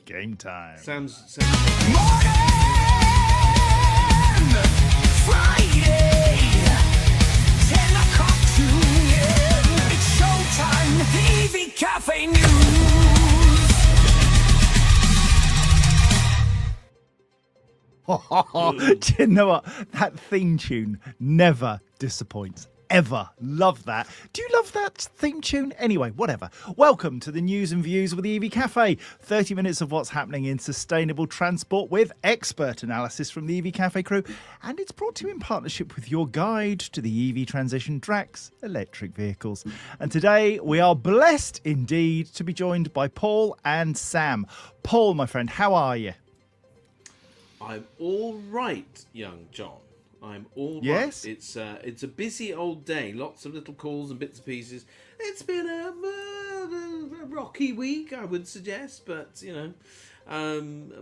Game time. Sounds Friday, 10 o'clock tune in. It's showtime, the EV Café News. Do you know what? That theme tune never disappoints. Ever. Love that. Do you love that theme tune? Anyway, whatever. Welcome to the news and views with the EV Café. 30 minutes of what's happening in sustainable transport with expert analysis from the EV Café crew. And it's brought to you in partnership with your guide to the EV transition, Drax Electric Vehicles. And today we are blessed indeed to be joined by Paul and Sam. Paul, my friend, how are you? I'm all right, young John. I'm all right. Yes? It's a busy old day. Lots of little calls and bits and pieces. It's been a rocky week, I would suggest. But, you know,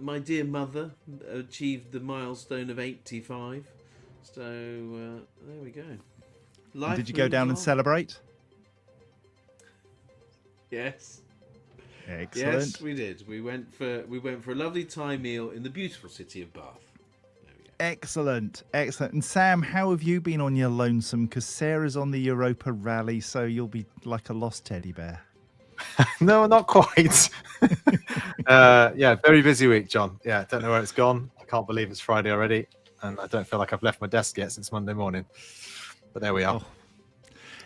my dear mother achieved the milestone of 85. So, there we go. Life Did you go down and celebrate? Yes. Excellent. Yes, we did. We went for a lovely Thai meal in the beautiful city of Bath. Excellent, excellent. And Sam, how have you been on your lonesome? Because Sarah's on the Europa rally, so you'll be like a lost teddy bear. No, not quite. Yeah, very busy week, John. Yeah, don't know where it's gone. I can't believe it's Friday already, and I don't feel like I've left my desk yet since Monday morning. But there we are. Oh.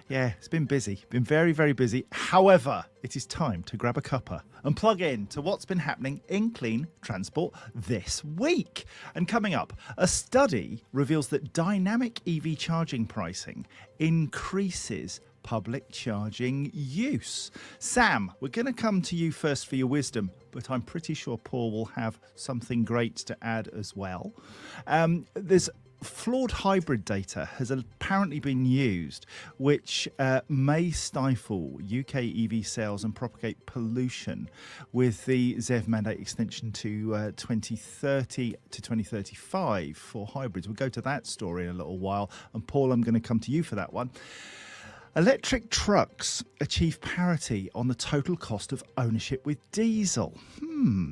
Yeah, it's been busy. Been very, very busy. However, it is time to grab a cuppa and plug in to what's been happening in clean transport this week. And coming up, a study reveals that dynamic EV charging pricing increases public charging use. Sam, we're going to come to you first for your wisdom, but I'm pretty sure Paul will have something great to add as well. There's flawed hybrid data has apparently been used, which may stifle UK EV sales and propagate pollution with the ZEV mandate extension to 2030 to 2035 for hybrids. We'll go to that story in a little while. And Paul, I'm going to come to you for that one. Electric trucks achieve parity on the total cost of ownership with diesel.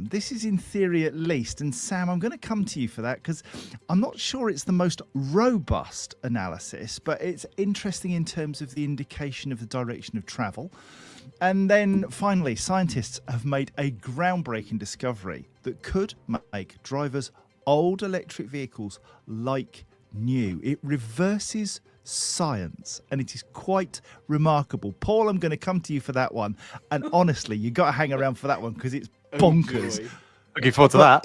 This is in theory at least. And Sam, I'm going to come to you for that because I'm not sure it's the most robust analysis, but it's interesting in terms of the indication of the direction of travel. And then finally, scientists have made a groundbreaking discovery that could make drivers old electric vehicles like new. It reverses science, and it is quite remarkable. Paul, I'm going to come to you for that one, and honestly, you got to hang around for that one because it's bonkers. Looking forward to that.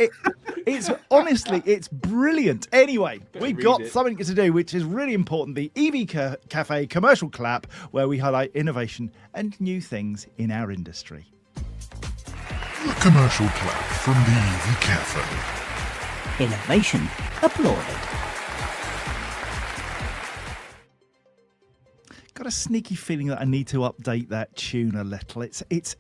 It's honestly, it's brilliant. Anyway, we've got something to do which is really important, the EV Café commercial clap, where we highlight innovation and new things in our industry. The commercial clap from the EV Café. Innovation applauded. Got a sneaky feeling that I need to update that tune a little. It's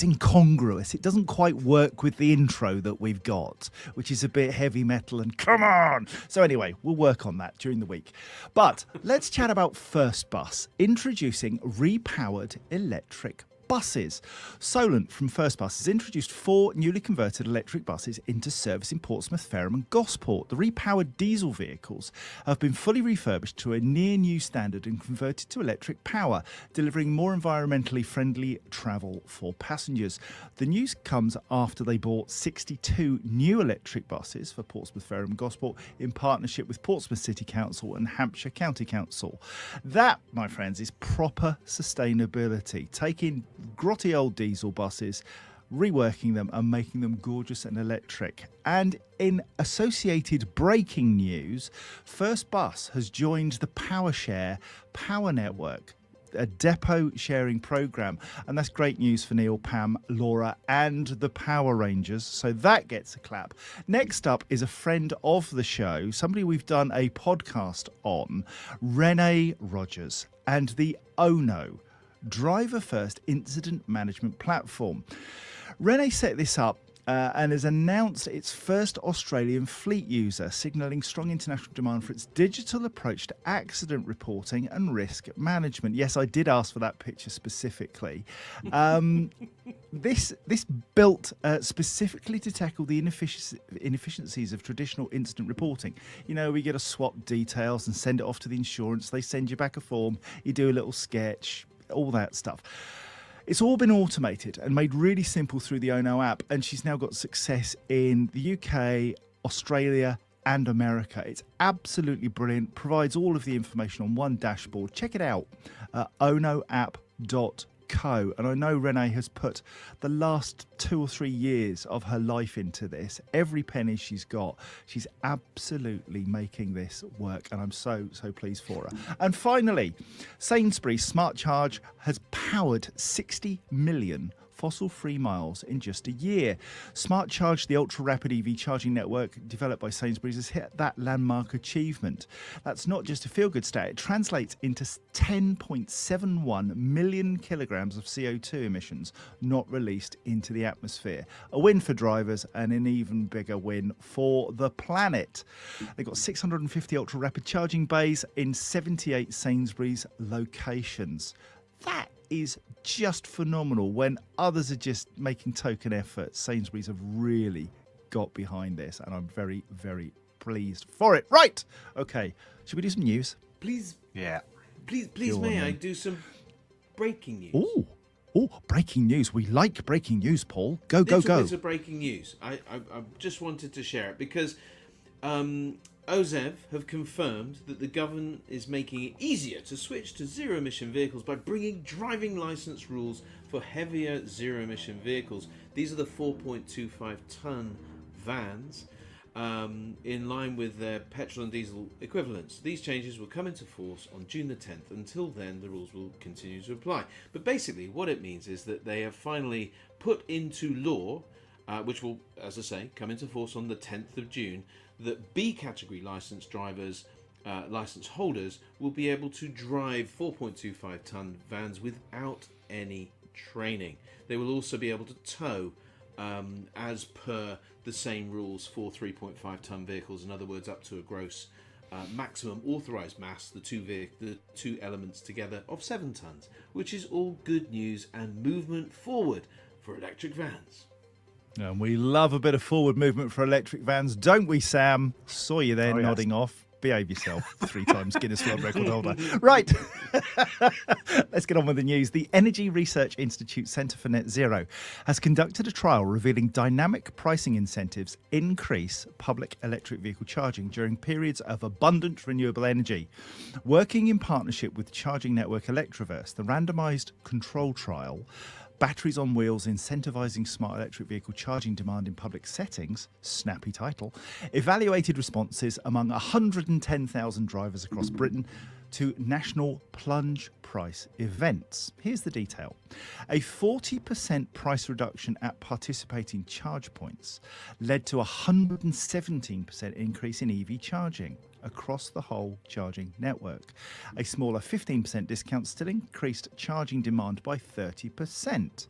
incongruous. It doesn't quite work with the intro that we've got, which is a bit heavy metal and come on. So anyway, we'll work on that during the week. But let's chat about First Bus, introducing repowered electric buses. Solent from First Bus has introduced 4 newly converted electric buses into service in Portsmouth, Fareham and Gosport. The repowered diesel vehicles have been fully refurbished to a near new standard and converted to electric power, delivering more environmentally friendly travel for passengers. The news comes after they bought 62 new electric buses for Portsmouth, Fareham and Gosport in partnership with Portsmouth City Council and Hampshire County Council. That, my friends, is proper sustainability. Taking grotty old diesel buses, reworking them and making them gorgeous and electric. And in associated breaking news, First Bus has joined the PowerShare Power Network, a depot sharing program, and that's great news for Neil, Pam, Laura and the Power Rangers, so that gets a clap. Next up is a friend of the show, somebody we've done a podcast on, Renee Rogers, and the Ono Driver First Incident Management Platform. Renee set this up and has announced its first Australian fleet user, signalling strong international demand for its digital approach to accident reporting and risk management. Yes, I did ask for that picture specifically. This built specifically to tackle the inefficiencies of traditional incident reporting. You know, we get to swap details and send it off to the insurance. They send you back a form. You do a little sketch, all that stuff. It's all been automated and made really simple through the Ono app, and she's now got success in the UK, Australia, and America. It's absolutely brilliant, provides all of the information on one dashboard. Check it out at onoapp.co. And I know Renee has put the last 2 or 3 years of her life into this. Every penny she's got, she's absolutely making this work, and I'm so pleased for her. And finally, Sainsbury's Smart Charge has powered 60 million fossil-free miles in just a year. Smart Charge, the ultra-rapid EV charging network developed by Sainsbury's, has hit that landmark achievement. That's not just a feel-good stat. It translates into 10.71 million kilograms of CO2 emissions not released into the atmosphere. A win for drivers and an even bigger win for the planet. They've got 650 ultra-rapid charging bays in 78 Sainsbury's locations. That is just phenomenal. When others are just making token efforts, Sainsbury's have really got behind this, and I'm very, very pleased for it. Right, okay, should we do some news? Please, Yeah. please, Go may on, I then. do some breaking news? Oh, breaking news. We like breaking news, Paul. Go. Little bits of breaking news. I just wanted to share it because OZEV have confirmed that the government is making it easier to switch to zero-emission vehicles by bringing driving licence rules for heavier zero-emission vehicles. These are the 4.25-tonne vans in line with their petrol and diesel equivalents. These changes will come into force on June the 10th. Until then, the rules will continue to apply. But basically, what it means is that they have finally put into law, which will, as I say, come into force on the 10th of June, that B category licence drivers, licence holders, will be able to drive 4.25-tonne vans without any training. They will also be able to tow as per the same rules for 3.5-tonne vehicles. In other words, up to a gross maximum authorised mass, the two elements together, of 7 tonnes, which is all good news and movement forward for electric vans. And we love a bit of forward movement for electric vans, don't we, Sam? Saw you there nodding off. Behave yourself. 3 times Guinness World Record holder. Right. Let's get on with the news. The Energy Research Institute Centre for Net Zero has conducted a trial revealing dynamic pricing incentives increase public electric vehicle charging during periods of abundant renewable energy. Working in partnership with charging network Electroverse, the randomised control trial Batteries on Wheels Incentivising Smart Electric Vehicle Charging Demand in Public Settings, snappy title, evaluated responses among 110,000 drivers across Britain to national plunge price events. Here's the detail. A 40% price reduction at participating charge points led to a 117% increase in EV charging across the whole charging network. A smaller 15% discount still increased charging demand by 30%.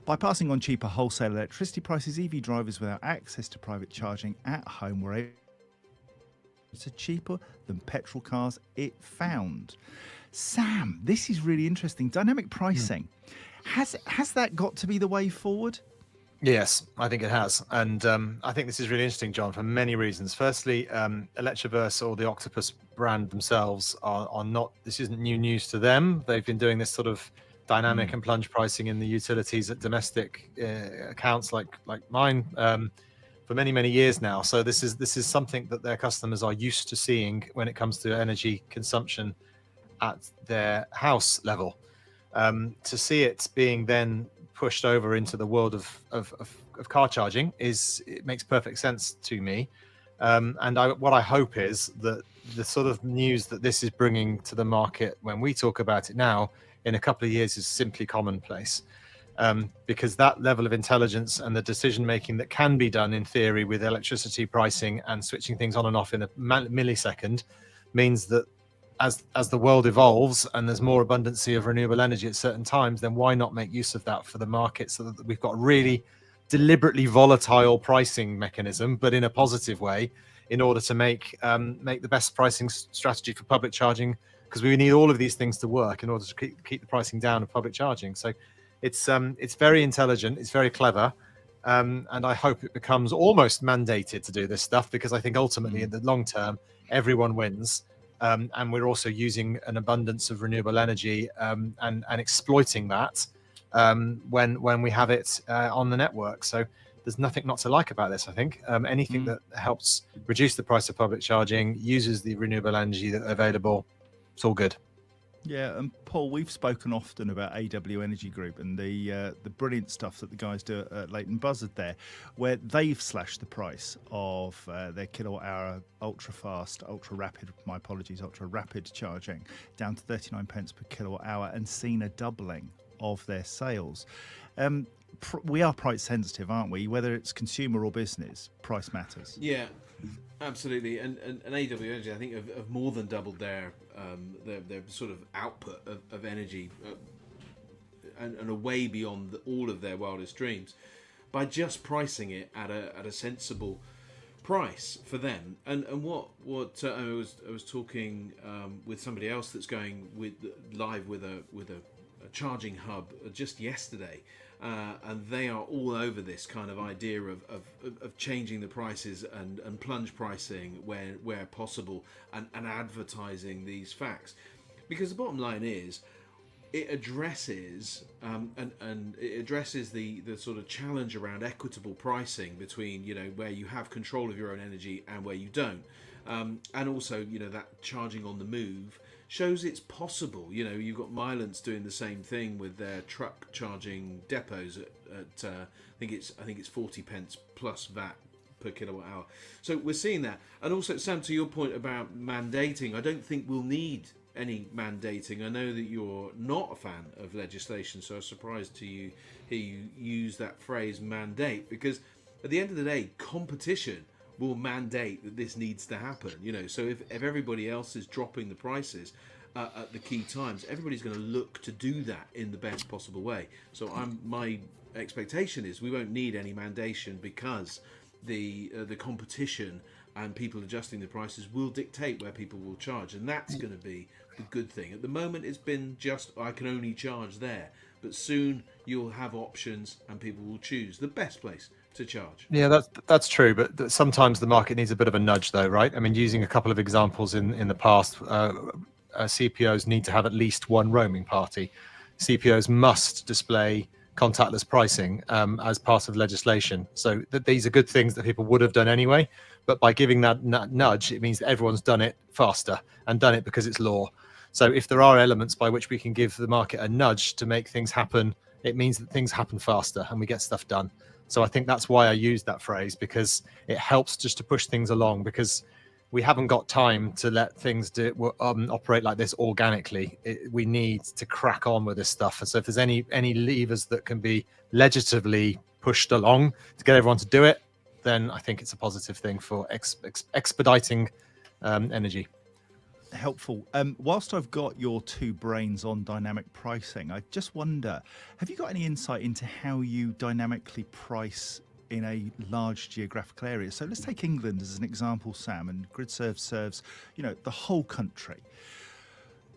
By passing on cheaper wholesale electricity prices, EV drivers without access to private charging at home were able to cheaper than petrol cars it found. Sam, this is really interesting. Dynamic pricing. Has that got to be the way forward? Yes, I think it has. And I think this is really interesting, John, for many reasons. Firstly, Electroverse or the Octopus brand themselves are not, this isn't new news to them. They've been doing this sort of dynamic and plunge pricing in the utilities at domestic accounts like mine for many, many years now. So this is something that their customers are used to seeing when it comes to energy consumption at their house level. To see it being then pushed over into the world of car charging it makes perfect sense to me. And what I hope is that the sort of news that this is bringing to the market when we talk about it now in a couple of years is simply commonplace. Because that level of intelligence and the decision making that can be done in theory with electricity pricing and switching things on and off in a millisecond means that as the world evolves and there's more abundancy of renewable energy at certain times, then why not make use of that for the market so that we've got really deliberately volatile pricing mechanism, but in a positive way, in order to make the best pricing strategy for public charging, because we need all of these things to work in order to keep the pricing down of public charging. So it's very intelligent, it's very clever, and I hope it becomes almost mandated to do this stuff, because I think ultimately in the long term everyone wins, and we're also using an abundance of renewable energy and exploiting that when we have it on the network. So there's nothing not to like about this. I think anything that helps reduce the price of public charging, uses the renewable energy that are available, it's all good. Yeah, and Paul, we've spoken often about AW Energy Group and the brilliant stuff that the guys do at Leighton Buzzard there, where they've slashed the price of their kilowatt-hour ultra-fast, ultra-rapid, my apologies, ultra-rapid charging down to 39 pence per kilowatt-hour and seen a doubling of their sales. We are price sensitive, aren't we? Whether it's consumer or business, price matters. Yeah, absolutely. And AW Energy, I think, have more than doubled their sort of output of energy and are way beyond all of their wildest dreams by just pricing it at a sensible price for them. And what I was talking with somebody else that's going live with a charging hub just yesterday. And they are all over this kind of idea of changing the prices and plunge pricing where possible and advertising these facts, because the bottom line is it addresses and it addresses the sort of challenge around equitable pricing between, you know, where you have control of your own energy and where you don't, and also, you know, that charging on the move shows it's possible. You know, you've got Mylance doing the same thing with their truck charging depots at I think it's 40 pence plus VAT per kilowatt hour. So we're seeing that. And also, Sam, to your point about mandating, I don't think we'll need any mandating. I know that you're not a fan of legislation, so I was surprised to hear you use that phrase mandate, because at the end of the day, competition will mandate that this needs to happen. You know, so if everybody else is dropping the prices at the key times, everybody's going to look to do that in the best possible way. So my expectation is we won't need any mandation, because the competition and people adjusting the prices will dictate where people will charge, and that's going to be the good thing. At the moment, it's been just I can only charge there, but soon you'll have options and people will choose the best place to charge. Yeah, that's true, but sometimes the market needs a bit of a nudge, though, right? I mean, using a couple of examples in the past, CPOs need to have at least one roaming party. CPOs must display contactless pricing as part of legislation. So these are good things that people would have done anyway, but by giving that nudge, it means that everyone's done it faster and done it because it's law. So if there are elements by which we can give the market a nudge to make things happen, it means that things happen faster and we get stuff done. So I think that's why I use that phrase, because it helps just to push things along, because we haven't got time to let things operate like this organically. We need to crack on with this stuff. And so if there's any levers that can be legislatively pushed along to get everyone to do it, then I think it's a positive thing for expediting energy. Helpful. Whilst I've got your two brains on dynamic pricing, I just wonder, have you got any insight into how you dynamically price in a large geographical area? So let's take England as an example, Sam, and GridServe serves, you know, the whole country.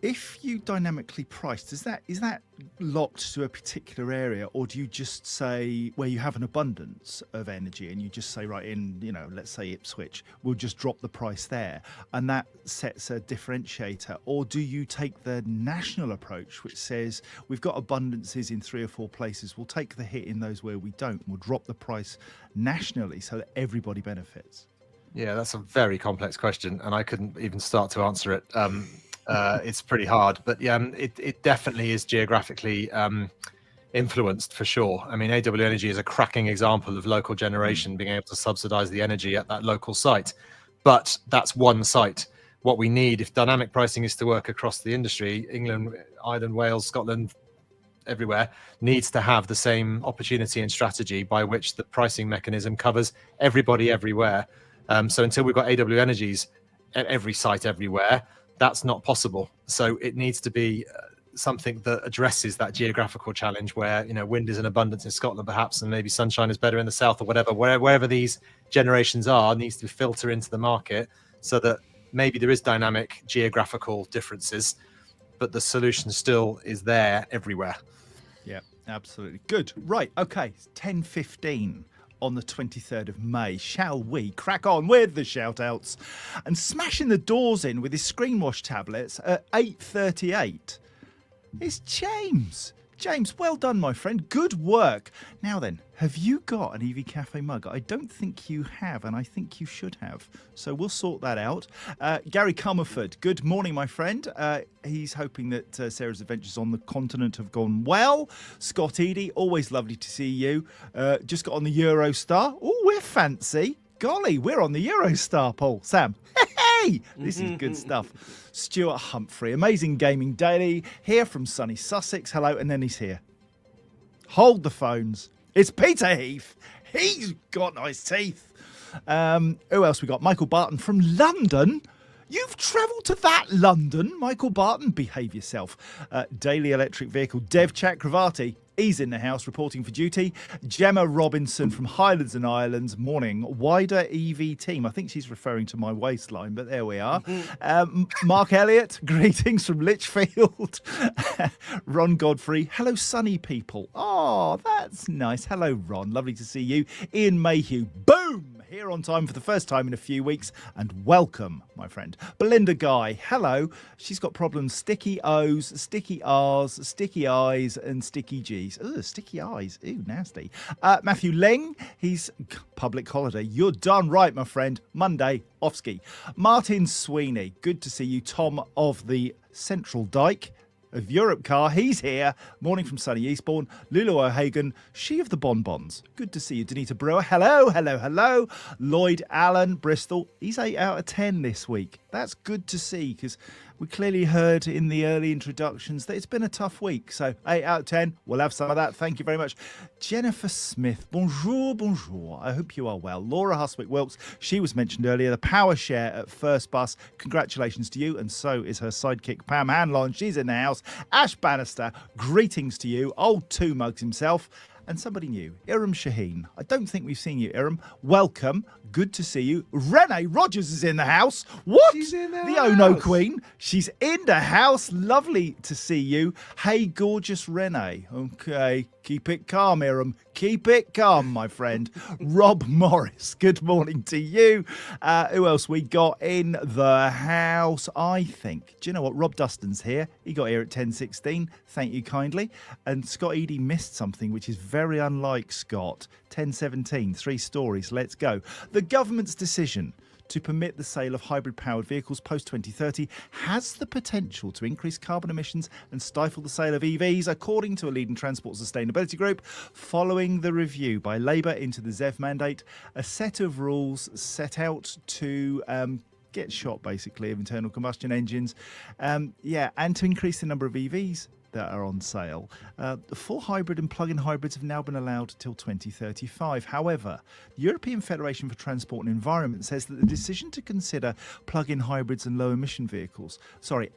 If you dynamically price, is that locked to a particular area, or do you just say where you have an abundance of energy and you just say, right, in, you know, let's say Ipswich, we'll just drop the price there, and that sets a differentiator? Or do you take the national approach, which says we've got abundances in 3 or 4 places, we'll take the hit in those where we don't, we'll drop the price nationally so that everybody benefits? Yeah, that's a very complex question, and I couldn't even start to answer it. It's pretty hard, but yeah, it definitely is geographically influenced for sure. I mean, AW Energy is a cracking example of local generation being able to subsidize the energy at that local site, but that's one site. What we need, if dynamic pricing is to work across the industry, England, Ireland, Wales, Scotland, everywhere, needs to have the same opportunity and strategy by which the pricing mechanism covers everybody everywhere. So until we've got AW Energies at every site everywhere, that's not possible. So it needs to be something that addresses that geographical challenge where, wind is in abundance in Scotland perhaps, and maybe sunshine is better in the south or whatever, wherever these generations are, needs to filter into the market so that maybe there is dynamic geographical differences, but the solution still is there everywhere. Yeah, absolutely. Good. Right. Okay. 10:15 on the 23rd of May. Shall we crack on with the shout outs and smashing the doors in with his screenwash tablets at 8:38? It's James. James, well done, my friend. Good work. Now then, have you got an EV Café mug? I don't think you have, and I think you should have. So we'll sort that out. Gary Comerford, good morning, my friend. He's hoping that Sarah's adventures on the continent have gone well. Scott Eady, always lovely to see you. Just got on the Eurostar. Oh, we're fancy. Golly, we're on the Eurostar, Paul. Sam. Hey, this is good stuff. Stuart Humphrey, Amazing Gaming Daily, here from sunny Sussex. Hello, and then he's here. Hold the phones. It's Peter Heath. He's got nice teeth. Who else we got? Michael Barton from London. You've travelled to that London, Michael Barton. Behave yourself. Daily Electric Vehicle, Dev Chakravarti. He's in the house reporting for duty. Gemma Robinson from Highlands and Islands. Morning. Wider EV team. I think she's referring to my waistline, but there we are. Mark Elliott. Greetings from Lichfield. Ron Godfrey. Hello, sunny people. Oh, that's nice. Hello, Ron. Lovely to see you. Ian Mayhew. Boom! Here on time for the first time in a few weeks, and welcome, my friend. Belinda Guy, hello. She's got problems: sticky O's, sticky R's, sticky I's, and sticky G's. Ugh, sticky eyes. Ooh, nasty. Matthew Ling, he's public holiday. You're done right, my friend. Monday, off ski. Martin Sweeney, good to see you. Tom of the Central Dyke of Europe car, he's here. Morning from sunny Eastbourne. Lulu O'Hagan, she of the bonbons. Good to see you. Danita Brewer, hello, hello, hello. Lloyd Allen, Bristol, he's 8 out of 10 this week. That's good to see, because we clearly heard in the early introductions that it's been a tough week. So 8 out of 10, we'll have some of that. Thank you very much. Jennifer Smith, bonjour, bonjour. I hope you are well. Laura Huswick Wilkes, she was mentioned earlier. The power share at First Bus. Congratulations to you. And so is her sidekick, Pam Hanlon. She's in the house. Ash Bannister, greetings to you. Old Two Mugs himself. And somebody new, Iram Shaheen. I don't think we've seen you, Iram. Welcome. Good to see you. Renee Rogers is in the house. What? She's in the Oh No house. Queen. She's in the house. Lovely to see you. Hey, gorgeous Renee. Okay. Keep it calm, Iram. Keep it calm, my friend. Rob Morris. Good morning to you. Who else we got in the house? I think. Do you know what? Rob Dustin's here. He got here at 10:16. Thank you kindly. And Scott Eady missed something, which is very unlike Scott. 10:17. 3 stories. Let's go. The government's decision to permit the sale of hybrid-powered vehicles post-2030 has the potential to increase carbon emissions and stifle the sale of EVs, according to a leading transport sustainability group. Following the review by Labour into the ZEV mandate, a set of rules set out to get shot, basically, of internal combustion engines, and to increase the number of EVs that are on sale. Full hybrid and plug-in hybrids have now been allowed till 2035. However, the European Federation for Transport and Environment says that the decision to consider plug-in hybrids and low-emission vehicles,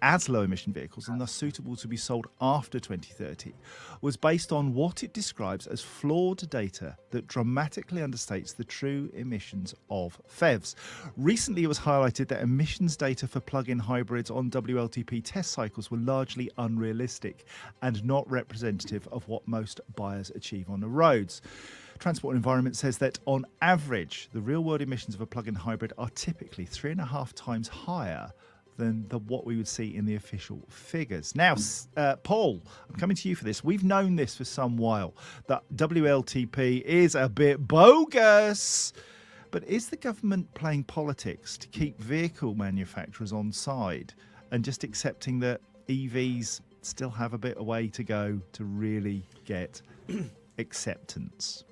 as low-emission vehicles and thus suitable to be sold after 2030, was based on what it describes as flawed data that dramatically understates the true emissions of PHEVs. Recently, it was highlighted that emissions data for plug-in hybrids on WLTP test cycles were largely unrealistic and not representative of what most buyers achieve on the roads. Transport and Environment says that on average, the real-world emissions of a plug-in hybrid are typically 3.5 times higher than what we would see in the official figures. Now, Paul, I'm coming to you for this. We've known this for some while, that WLTP is a bit bogus. But is the government playing politics to keep vehicle manufacturers on side and just accepting that EVs still have a bit of way to go to really get acceptance?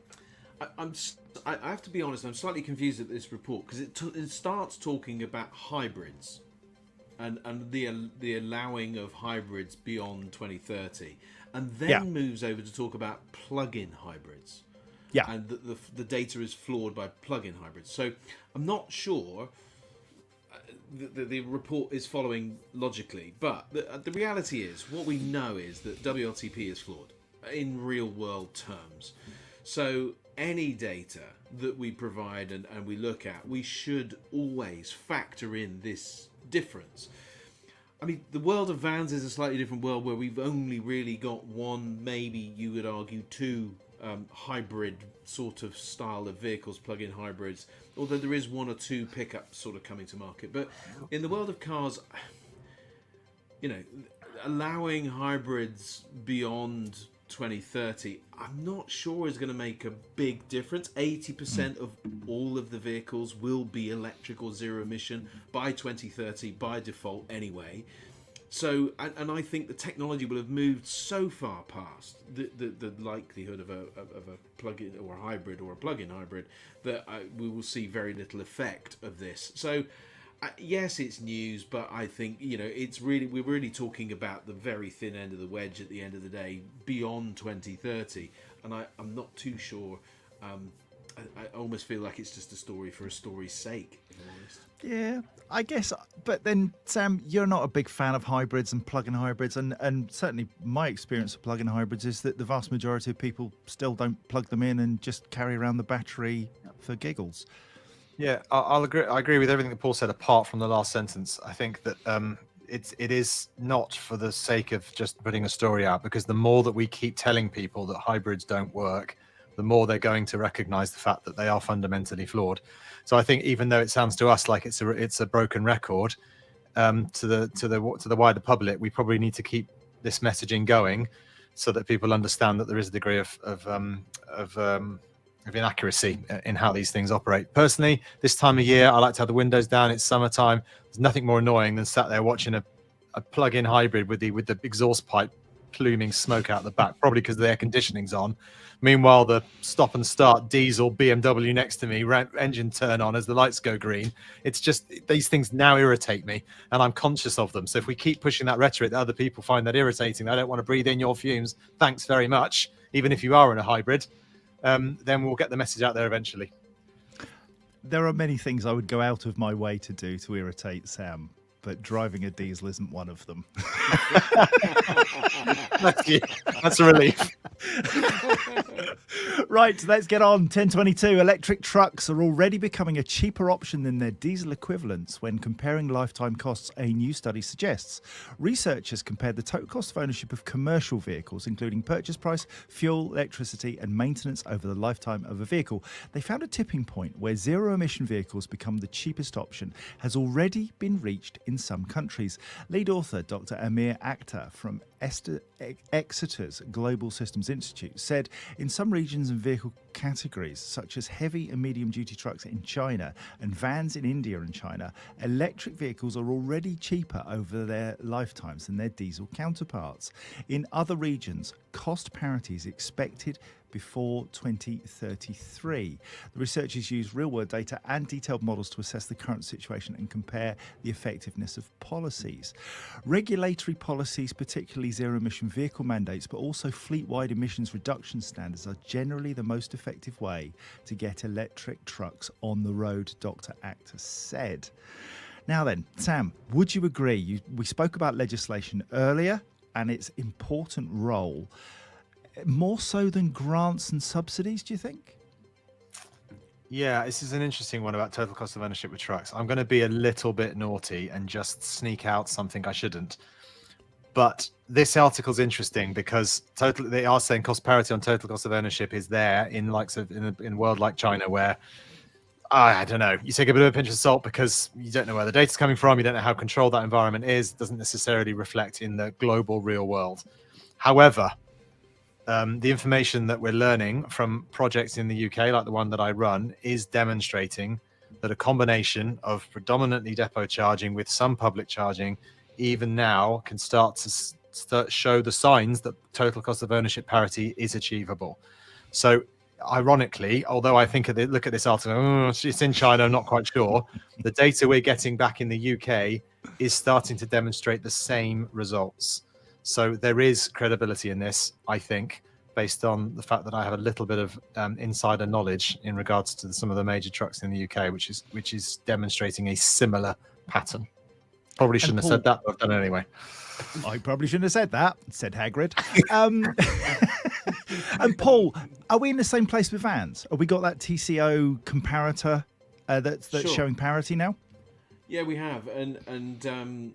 I have to be honest, I'm slightly confused at this report because it starts talking about hybrids and the allowing of hybrids beyond 2030, and then moves over to talk about plug-in hybrids. Yeah. And the data is flawed by plug-in hybrids. So I'm not sure the report is following logically, but the reality is, what we know is that WLTP is flawed in real world terms. So any data that we provide and we look at, we should always factor in this difference. I mean, the world of vans is a slightly different world where we've only really got one, maybe you would argue two, hybrid sort of style of vehicles, plug-in hybrids, although there is one or two pickups sort of coming to market. But in the world of cars, you know, allowing hybrids beyond 2030, I'm not sure is going to make a big difference. 80% of all of the vehicles will be electric or zero emission by 2030 by default anyway. So, and I think the technology will have moved so far past the likelihood of a plug-in or a hybrid or a plug-in hybrid that we will see very little effect of this. So, yes, it's news, but I think, you know, we're really talking about the very thin end of the wedge at the end of the day beyond 2030, and I'm not too sure. I almost feel like it's just a story for a story's sake, if I'm honest. Yeah, I guess. But then, Sam, you're not a big fan of hybrids and plug-in hybrids, and certainly my experience of plug-in hybrids is that the vast majority of people still don't plug them in and just carry around the battery for giggles. Yeah, I'll agree. I agree with everything that Paul said, apart from the last sentence. I think that it is not for the sake of just putting a story out, because the more that we keep telling people that hybrids don't work, the more they're going to recognize the fact that they are fundamentally flawed. So I think, even though it sounds to us like it's a broken record, to the wider public, we probably need to keep this messaging going, so that people understand that there is a degree of inaccuracy in how these things operate. Personally, this time of year, I like to have the windows down. It's summertime. There's nothing more annoying than sat there watching a plug-in hybrid with the exhaust pipe pluming smoke out the back, probably because the air conditioning's on. Meanwhile, the stop and start diesel BMW next to me, engine turn on as the lights go green. It's just, these things now irritate me, and I'm conscious of them. So if we keep pushing that rhetoric that other people find that irritating, I don't want to breathe in your fumes, thanks very much, even if you are in a hybrid, then we'll get the message out there eventually. There are many things I would go out of my way to do to irritate Sam, but driving a diesel isn't one of them. That's a relief. Right, let's get on. 1022. Electric trucks are already becoming a cheaper option than their diesel equivalents when comparing lifetime costs, a new study suggests. Researchers compared the total cost of ownership of commercial vehicles, including purchase price, fuel, electricity, and maintenance over the lifetime of a vehicle. They found a tipping point where zero-emission vehicles become the cheapest option has already been reached in some countries. Lead author Dr. Amir Akhtar from Exeter's Global Systems Institute said in some regions and vehicle categories, such as heavy and medium duty trucks in China and vans in India and China, electric vehicles are already cheaper over their lifetimes than their diesel counterparts. In other regions, cost parity is expected before 2033. The researchers use real-world data and detailed models to assess the current situation and compare the effectiveness of policies. Regulatory policies, particularly zero-emission vehicle mandates, but also fleet-wide emissions reduction standards, are generally the most effective way to get electric trucks on the road, Dr. Akhtar said. Now then, Sam, would you agree? We spoke about legislation earlier and its important role. More so than grants and subsidies, do you think? Yeah, this is an interesting one about total cost of ownership with trucks. I'm going to be a little bit naughty and just sneak out something I shouldn't. But this article's interesting because they are saying cost parity on total cost of ownership is there in a world like China, where I don't know, you take a bit of a pinch of salt because you don't know where the data's coming from, you don't know how controlled that environment is, it doesn't necessarily reflect in the global real world. However, the information that we're learning from projects in the UK, like the one that I run, is demonstrating that a combination of predominantly depot charging with some public charging, even now, can start to show the signs that total cost of ownership parity is achievable. So, ironically, although I think look at this article, it's in China, I'm not quite sure, the data we're getting back in the UK is starting to demonstrate the same results. So there is credibility in this, I think, based on the fact that I have a little bit of insider knowledge in regards to some of the major trucks in the UK, which is demonstrating a similar pattern. Probably shouldn't have said that, but I've done it anyway. I probably shouldn't have said that, said Hagrid. And Paul, are we in the same place with vans? Have we got that TCO comparator that's Sure. showing parity now? Yeah, we have, and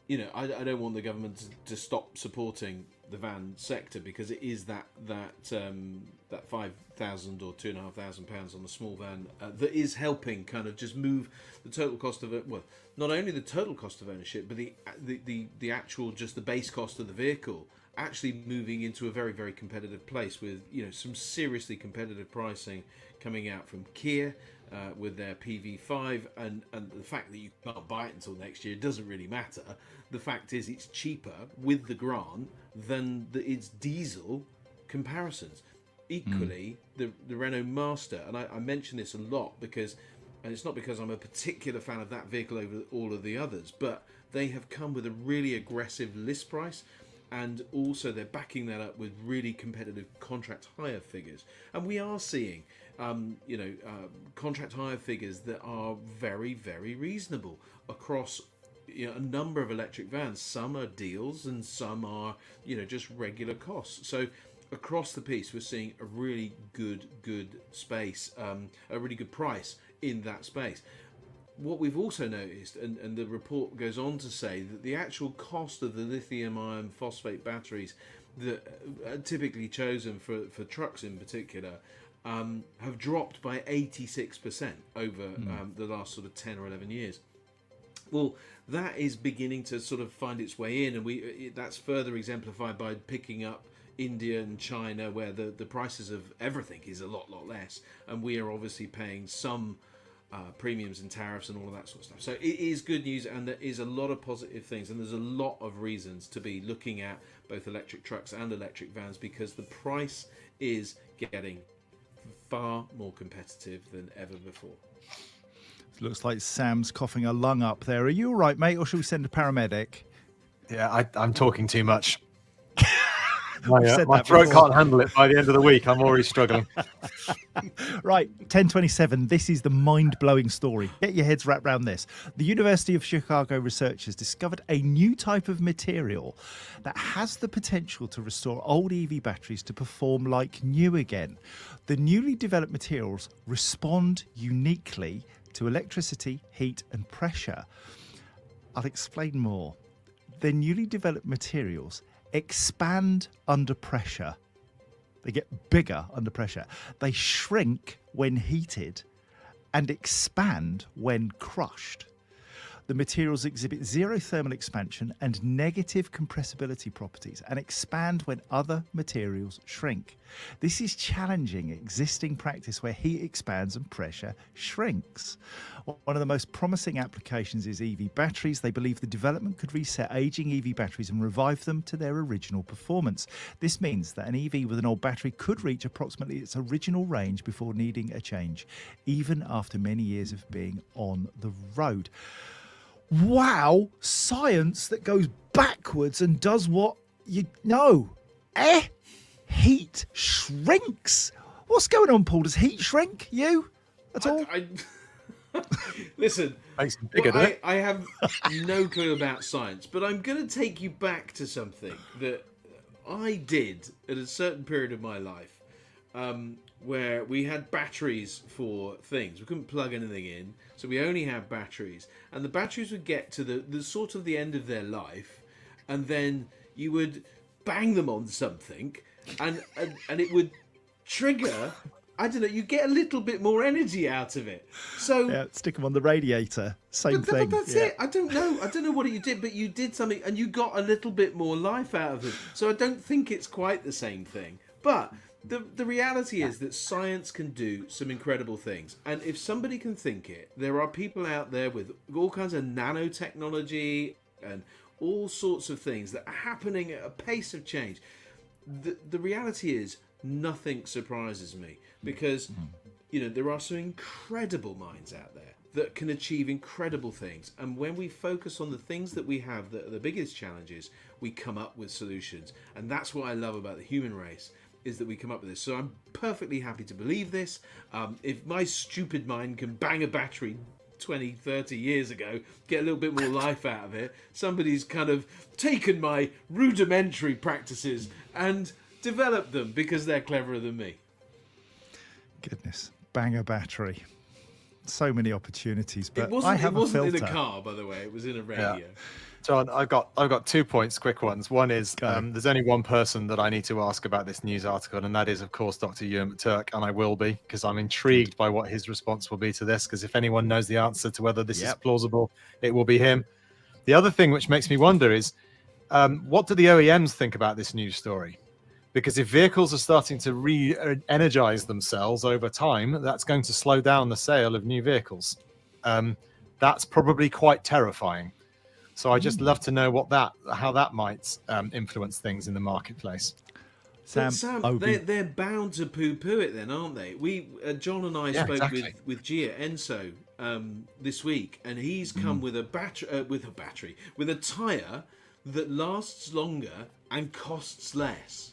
you know, I don't want the government to stop supporting the van sector, because it is that £5,000 or £2,500 on the small van that is helping kind of just move the total cost of it. Well, not only the total cost of ownership, but the actual, just the base cost of the vehicle actually moving into a very, very competitive place with, you know, some seriously competitive pricing coming out from Kia with their PV5, and the fact that you can't buy it until next year doesn't really matter. The fact is it's cheaper with the grant than its diesel comparisons. Equally, the Renault Master, and I mention this a lot because, and it's not because I'm a particular fan of that vehicle over all of the others, but they have come with a really aggressive list price, and also they're backing that up with really competitive contract hire figures. And we are seeing contract hire figures that are very, very reasonable across, you know, a number of electric vans. Some are deals and some are, you know, just regular costs. So across the piece, we're seeing a really good space, a really good price in that space. What we've also noticed, and the report goes on to say, that the actual cost of the lithium iron phosphate batteries that are typically chosen for trucks in particular have dropped by 86% over the last sort of 10 or 11 years. Well, that is beginning to sort of find its way in, and that's further exemplified by picking up India and China, where the prices of everything is a lot less, and we are obviously paying some premiums and tariffs and all of that sort of stuff. So it is good news, and there is a lot of positive things, and there's a lot of reasons to be looking at both electric trucks and electric vans, because the price is getting far more competitive than ever before. Looks like Sam's coughing a lung up there. Are you all right, mate, or should we send a paramedic? Yeah, I'm talking too much. said My that throat before. can't handle it by the end of the week. I'm already struggling. Right, 1027. This is the mind-blowing story. Get your heads wrapped around this. The University of Chicago researchers discovered a new type of material that has the potential to restore old EV batteries to perform like new again. The newly developed materials respond uniquely to electricity, heat, and pressure. I'll explain more. The newly developed materials expand under pressure. They get bigger under pressure. They shrink when heated and expand when crushed. The materials exhibit zero thermal expansion and negative compressibility properties and expand when other materials shrink. This is challenging existing practice where heat expands and pressure shrinks. One of the most promising applications is EV batteries. They believe the development could reset aging EV batteries and revive them to their original performance. This means that an EV with an old battery could reach approximately its original range before needing a change, even after many years of being on the road. Wow, science that goes backwards and does what you know. Heat shrinks. What's going on, Paul? Does heat shrink you at all? Listen, Makes them bigger, doesn't it? I have no clue about science, but I'm going to take you back to something that I did at a certain period of my life, where we had batteries for things. We couldn't plug anything in, so we only had batteries. And the batteries would get to the sort of the end of their life, and then you would bang them on something, and it would trigger. I don't know. You get a little bit more energy out of it. So Yeah, stick them on the radiator. Same but thing. that's Yeah. it. I don't know what you did, but you did something, and you got a little bit more life out of it. So I don't think it's quite the same thing. But the reality is that science can do some incredible things, and if somebody can think it, there are people out there with all kinds of nanotechnology and all sorts of things that are happening at a pace of change. The reality is nothing surprises me, because there are some incredible minds out there that can achieve incredible things, and when we focus on the things that we have that are the biggest challenges, we come up with solutions. And that's what I love about the human race, is that we come up with this. So I'm perfectly happy to believe this. If my stupid mind can bang a battery 20, 30 years ago, get a little bit more life out of it. Somebody's kind of taken my rudimentary practices and developed them because they're cleverer than me. Goodness, banger battery. So many opportunities, but It I have wasn't a in filter. a car, by the way. It was in a radio. John, I've got 2 points, quick ones. One is there's only one person that I need to ask about this news article, and that is, of course, Dr. Ewan McTurk, and I will be, because I'm intrigued by what his response will be to this, because if anyone knows the answer to whether this is plausible, it will be him. The other thing which makes me wonder is, what do the OEMs think about this news story? Because if vehicles are starting to re-energize themselves over time, that's going to slow down the sale of new vehicles. That's probably quite terrifying. So I just love to know how that might influence things in the marketplace. Sam, they're bound to poo-poo it then, aren't they? John and I spoke with Gia Enso this week, and he's come with a battery, with a tyre that lasts longer and costs less,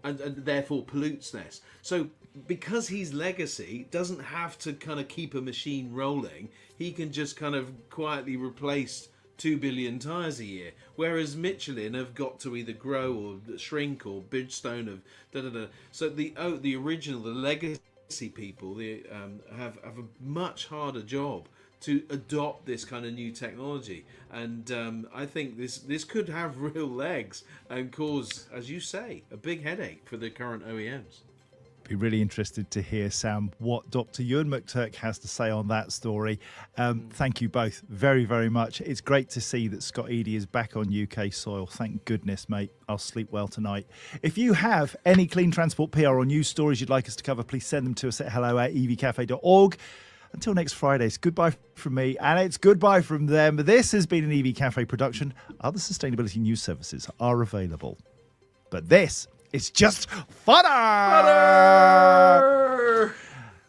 and therefore pollutes less. So because he's legacy doesn't have to kind of keep a machine rolling, he can just kind of quietly replace 2 billion tyres a year, whereas Michelin have got to either grow or shrink, or Bridgestone of da-da-da. So the legacy people, they have a much harder job to adopt this kind of new technology, and I think this could have real legs and cause, as you say, a big headache for the current OEMs. Be really interested to hear, Sam, what Dr. Ewan McTurk has to say on that story. Thank you both very, very much. It's great to see that Scott Eady is back on UK soil. Thank goodness, mate. I'll sleep well tonight. If you have any clean transport PR or news stories you'd like us to cover, please send them to us at hello@evcafe.org. Until next Friday, it's goodbye from me, and it's goodbye from them. This has been an EV Cafe production. Other sustainability news services are available, but this is just fodder!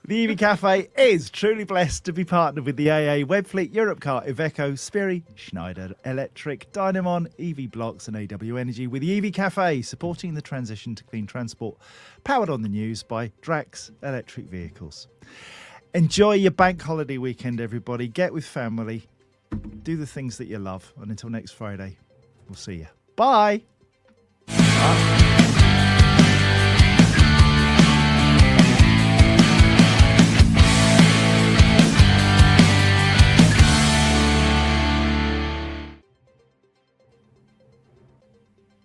The EV Cafe is truly blessed to be partnered with the AA, Webfleet, Europcar, Iveco, Spiri, Schneider Electric, Dynamon, EV Blocks and AW Energy, with the EV Cafe supporting the transition to clean transport, powered on the news by Drax Electric Vehicles. Enjoy your bank holiday weekend, everybody. Get with family. Do the things that you love. And until next Friday, we'll see you. Bye.